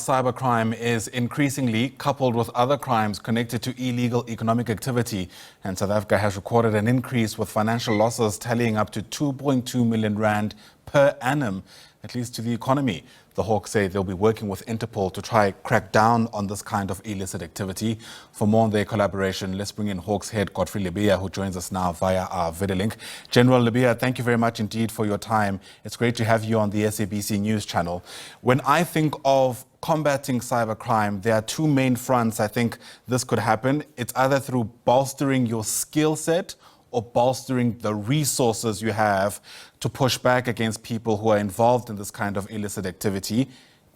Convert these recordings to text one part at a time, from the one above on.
cybercrime is increasingly coupled with other crimes connected to illegal economic activity. And South Africa has recorded an increase with financial losses tallying up to 2.2 million rand per annum, at least to the economy. The Hawks say they'll be working with Interpol to try crack down on this kind of illicit activity. For more on their collaboration, let's bring in Hawks Head Godfrey Lebeya, who joins us now via our video link. General Lebeya, thank you very much indeed for your time. It's great to have you on the SABC News channel. When I think of combating cybercrime, there are two main fronts I think this could happen. It's either through bolstering your skill set or bolstering the resources you have to push back against people who are involved in this kind of illicit activity.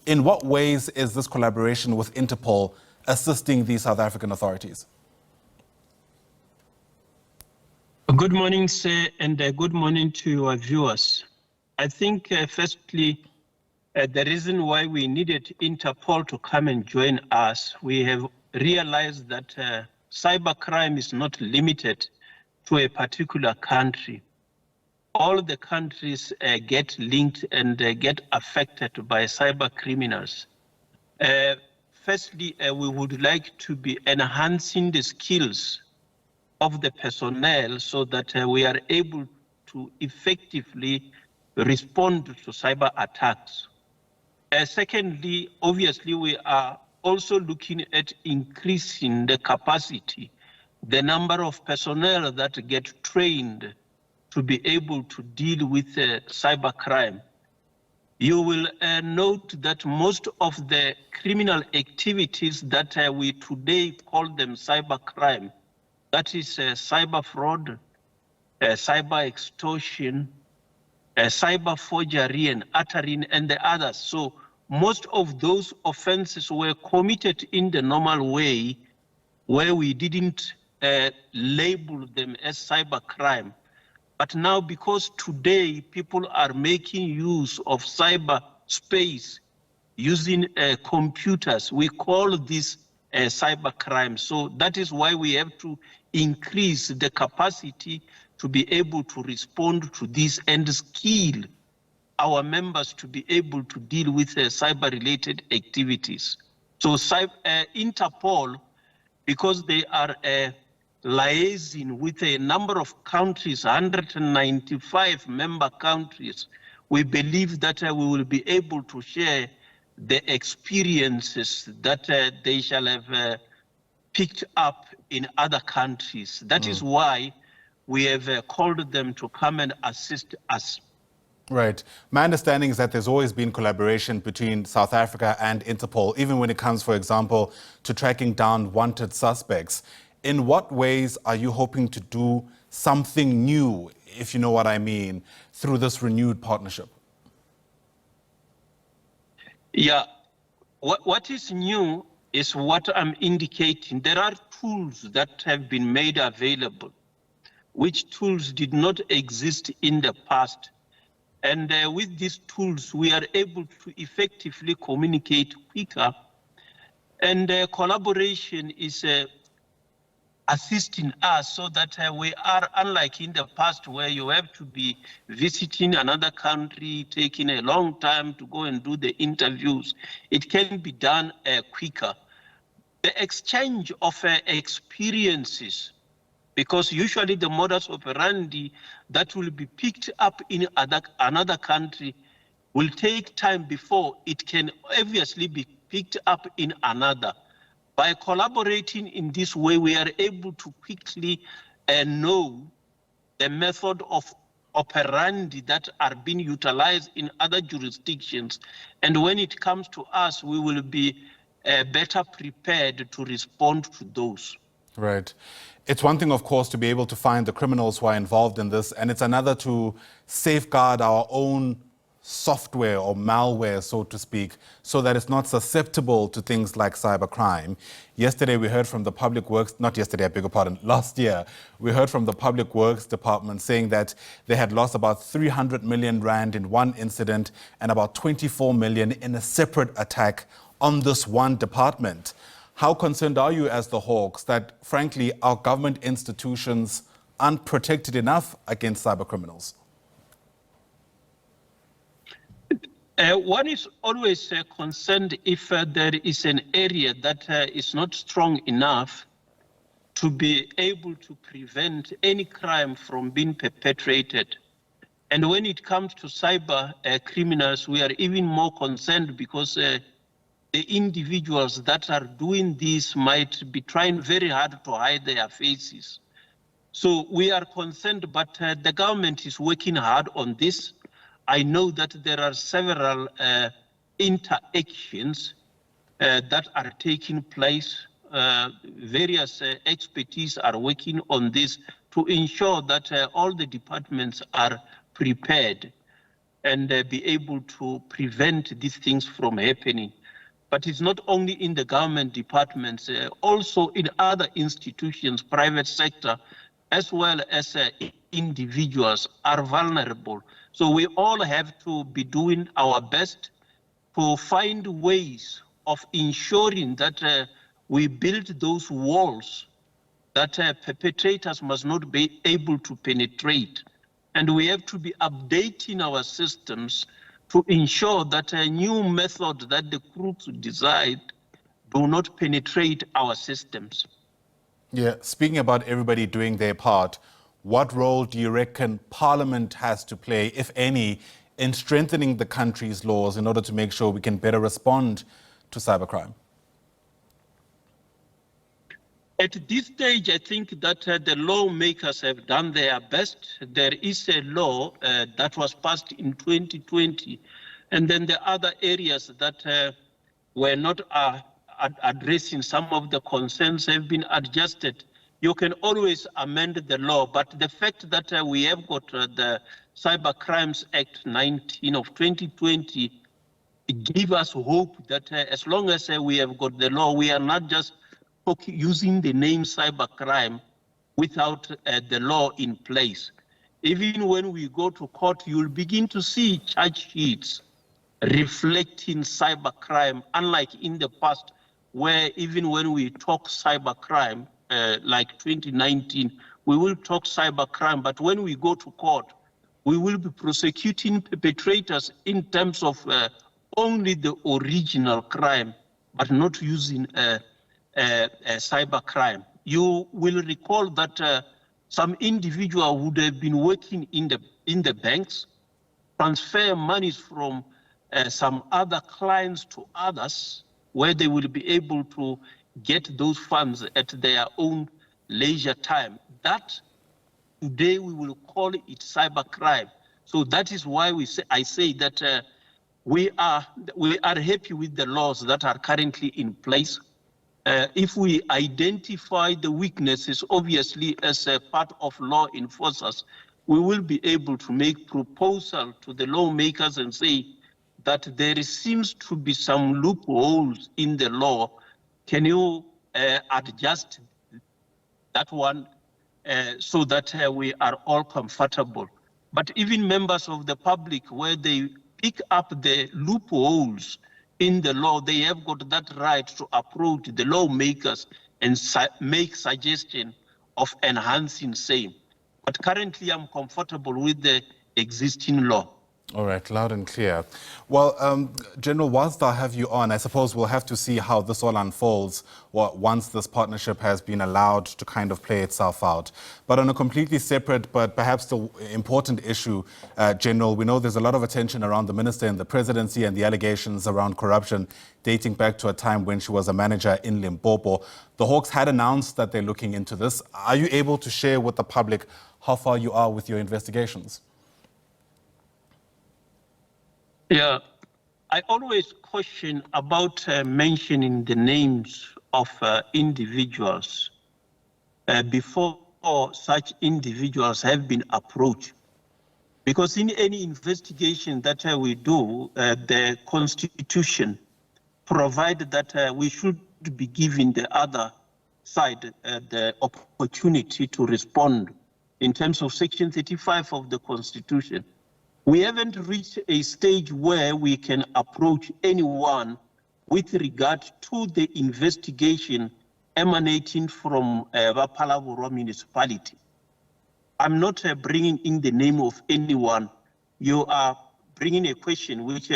In what ways is this collaboration with Interpol assisting the South African authorities? Good morning, sir, and good morning to our viewers. I think, firstly, the reason why we needed Interpol to come and join us, we have realized that cybercrime is not limited to a particular country. All the countries get linked and get affected by cyber criminals. Firstly, we would like to be enhancing the skills of the personnel so that we are able to effectively respond to cyber attacks. Secondly, obviously, we are also looking at increasing the capacity, the number of personnel that get trained to be able to deal with cybercrime. You will note that most of the criminal activities that we today call them cybercrime, that is cyber fraud, cyber extortion, cyber forgery and uttering, and the others. So most of those offenses were committed in the normal way where we didn't label them as cybercrime. But now, because today people are making use of cyberspace using computers, we call this cybercrime. So that is why we have to increase the capacity to be able to respond to this and skill our members to be able to deal with cyber-related activities. So Interpol, because they are liaising with a number of countries, 195 member countries, we believe that we will be able to share the experiences that they shall have picked up in other countries. That is why we have called them to come and assist us. Right. My understanding is that there's always been collaboration between South Africa and Interpol, even when it comes, for example, to tracking down wanted suspects. In what ways are you hoping to do something new, if you know what I mean, through this renewed partnership? Yeah, what is new is what I'm indicating. There are tools that have been made available, which tools did not exist in the past. And with these tools, we are able to effectively communicate quicker. And collaboration is assisting us so that we are, unlike in the past where you have to be visiting another country, taking a long time to go and do the interviews, it can be done quicker. The exchange of experiences, because usually the modus operandi that will be picked up in another country will take time before it can obviously be picked up in another. By collaborating in this way, we are able to quickly know the method of operandi that are being utilized in other jurisdictions. And when it comes to us, we will be better prepared to respond to those. Right. It's one thing, of course, to be able to find the criminals who are involved in this, and it's another to safeguard our own software or malware, so to speak, so that it's not susceptible to things like cybercrime. Yesterday, we heard from the Public Works, not yesterday, I beg your pardon, last year, we heard from the Public Works Department saying that they had lost about 300 million rand in one incident and about 24 million in a separate attack on this one department. How concerned are you as the Hawks that, frankly, our government institutions aren't protected enough against cybercriminals? One is always concerned if there is an area that is not strong enough to be able to prevent any crime from being perpetrated. And when it comes to cyber criminals, we are even more concerned because the individuals that are doing this might be trying very hard to hide their faces. So we are concerned, but the government is working hard on this. I know that there are several interactions that are taking place. Various expertise are working on this to ensure that all the departments are prepared and be able to prevent these things from happening. But it's not only in the government departments, also in other institutions, private sector, as well as individuals are vulnerable. So we all have to be doing our best to find ways of ensuring that we build those walls that perpetrators must not be able to penetrate. And we have to be updating our systems to ensure that a new method that the crooks decide do not penetrate our systems. Yeah, speaking about everybody doing their part, what role do you reckon Parliament has to play, if any, in strengthening the country's laws in order to make sure we can better respond to cybercrime? At this stage, I think that the lawmakers have done their best. There is a law that was passed in 2020, and then the other areas that were not addressing some of the concerns have been adjusted. You can always amend the law, but the fact that we have got the Cybercrimes Act 19 of 2020 give us hope that as long as we have got the law, we are not just using the name cybercrime without the law in place. Even when we go to court, you'll begin to see charge sheets reflecting cybercrime, unlike in the past, where even when we talk cybercrime, like 2019, we will talk cybercrime, but when we go to court, we will be prosecuting perpetrators in terms of only the original crime, but not using cybercrime. You will recall that some individual would have been working in the banks, transfer monies from some other clients to others, where they will be able to get those funds at their own leisure time. That today we will call it cybercrime. So that is why I say that we are happy with the laws that are currently in place. If we identify the weaknesses, obviously, as a part of law enforcers, we will be able to make proposal to the lawmakers and say that there seems to be some loopholes in the law. Can you adjust that one so that we are all comfortable? But even members of the public, where they pick up the loopholes in the law, they have got that right to approach the lawmakers and make suggestion of enhancing same. But currently, I'm comfortable with the existing law. All right, loud and clear. Well, General, whilst I have you on, I suppose we'll have to see how this all unfolds once this partnership has been allowed to kind of play itself out. But on a completely separate but perhaps still important issue, General, we know there's a lot of attention around the minister and the presidency and the allegations around corruption dating back to a time when she was a manager in Limpopo. The Hawks had announced that they're looking into this. Are you able to share with the public how far you are with your investigations? Yeah, I always question about mentioning the names of individuals before such individuals have been approached. Because in any investigation that we do, the Constitution provides that we should be giving the other side the opportunity to respond in terms of Section 35 of the Constitution. We haven't reached a stage where we can approach anyone with regard to the investigation emanating from Vapalavuro municipality. I'm not bringing in the name of anyone. You are bringing a question which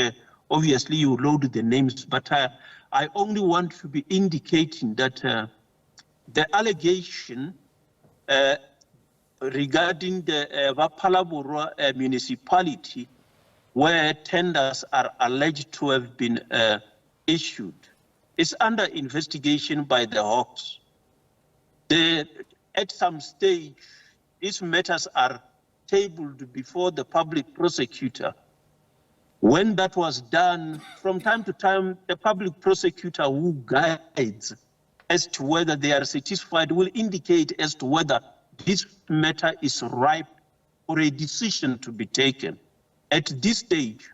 obviously you load the names, but I only want to be indicating that the allegation regarding the Vapalaburwa municipality, where tenders are alleged to have been issued, is under investigation by the Hawks. At some stage, these matters are tabled before the public prosecutor. When that was done, from time to time, the public prosecutor who guides as to whether they are satisfied will indicate as to whether this matter is ripe for a decision to be taken. At this stage,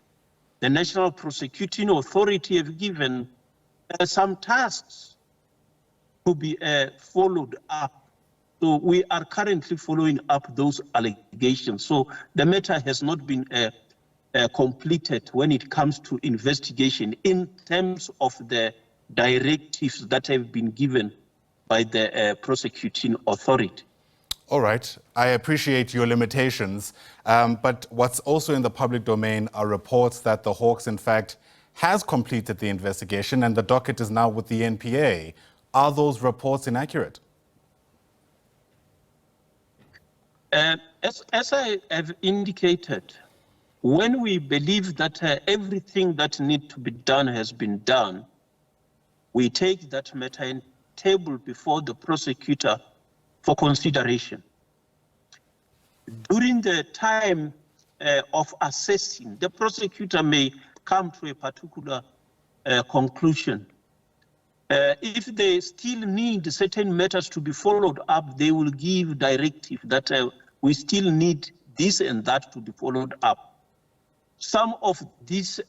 the National Prosecuting Authority have given some tasks to be followed up. So we are currently following up those allegations. So the matter has not been completed when it comes to investigation in terms of the directives that have been given by the prosecuting authority. All right. I appreciate your limitations, but what's also in the public domain are reports that the Hawks, in fact, has completed the investigation and the docket is now with the NPA. Are those reports inaccurate? As I have indicated, when we believe that everything that needs to be done has been done, we take that matter and table before the prosecutor for consideration. During the time of assessing, the prosecutor may come to a particular conclusion. If they still need certain matters to be followed up, they will give directive that we still need this and that to be followed up. Some of these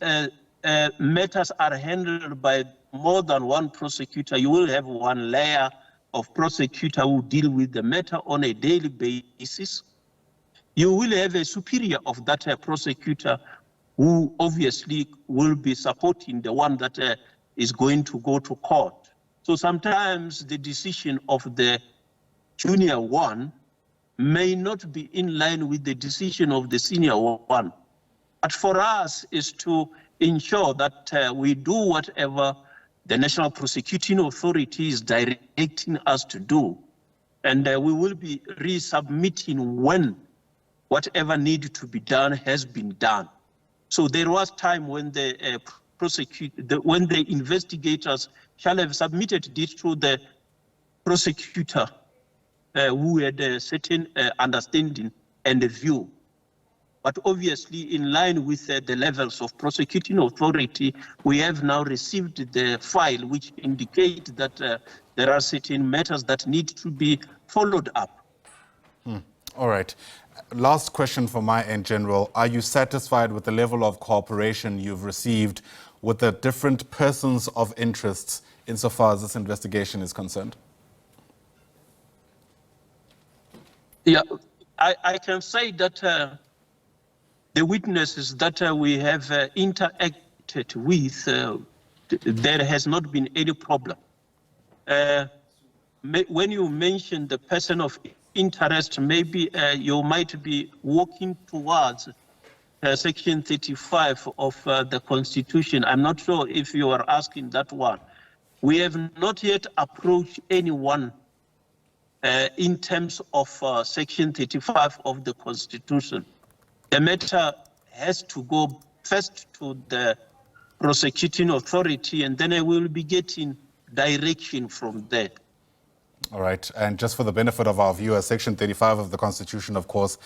matters are handled by more than one prosecutor. You will have one layer of prosecutor who deal with the matter on a daily basis. You will have a superior of that prosecutor who obviously will be supporting the one that is going to go to court. So sometimes the decision of the junior one may not be in line with the decision of the senior one. But for us is to ensure that we do whatever the National Prosecuting Authority is directing us to do. And we will be resubmitting when whatever needed to be done has been done. So there was time when the when the investigators shall have submitted this to the prosecutor who had a certain understanding and a view. But obviously, in line with the levels of prosecuting authority, we have now received the file which indicate that there are certain matters that need to be followed up. All right. Last question from my end, General. Are you satisfied with the level of cooperation you've received with the different persons of interests insofar as this investigation is concerned? Yeah, I can say that the witnesses that we have interacted with, there has not been any problem. When you mention the person of interest, maybe you might be working towards Section 35 of the Constitution. I'm not sure if you are asking that one. We have not yet approached anyone in terms of Section 35 of the Constitution. The matter has to go first to the prosecuting authority, and then I will be getting direction from there. All right. And just for the benefit of our viewers, Section 35 of the Constitution, of course,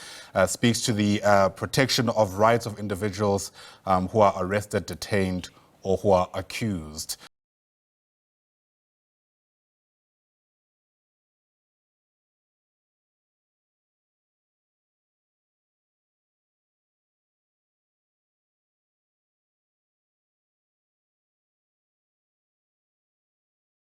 speaks to the protection of rights of individuals who are arrested, detained, or who are accused.